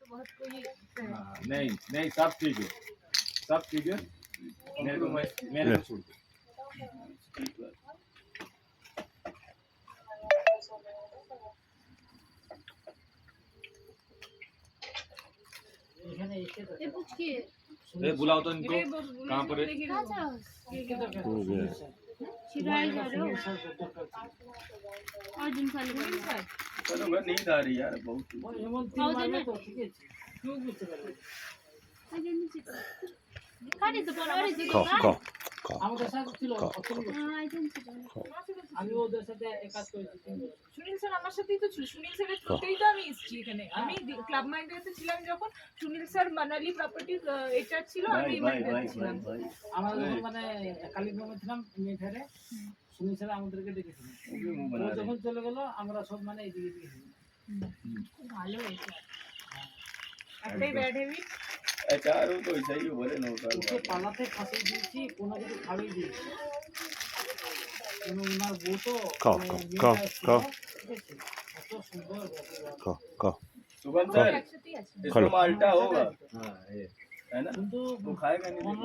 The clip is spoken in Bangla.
बहुत कोई नहीं नहीं सब ठीक है मेरे को छोड़ दो ये पूछ के ए बुलाओ तो इनको कहाँ पर है कहाँ जा शिराई जा रहे हो और दिन साल चलो मैं नींद आ रही यार बहुत খালি তো পরে আমাদের সাথে ছিল আমি ওদের সাথে একাজ করেছি সুনীল স্যার আমার সাথেই তো ছিল সুনীল স্যারের থ্রুতেই তো আমি এসেছি এখানে আমি ক্লাব মাইন্ডেতে ছিলাম যখন সুনীল স্যার মানালি প্রপার্টিজ এটা ছিল আমি মাইন্ডেতে ছিলাম আমরা যখন মানে কালিম্পংয়ে ছিলাম মেয়েটারে সুনীল স্যার আমাদেরকে ডেকেছিলেন যখন চলে গেল আমরা সব মানে এইদিকে গেছিলাম খুব ভালো হয়েছে একটাই ব্যাড হ্যাবিট चार तो ऐसा ही बोले ना ওকে পালাতে ফাঁসিয়ে দিয়েছি কোনো কিছু খাওয়াই দিয়েছি ওনার বউ তো এত সুন্দর सुगंध सर একসাথেই আছে इसको माल्टा होगा है ना কিন্তু वो खाएगा नहीं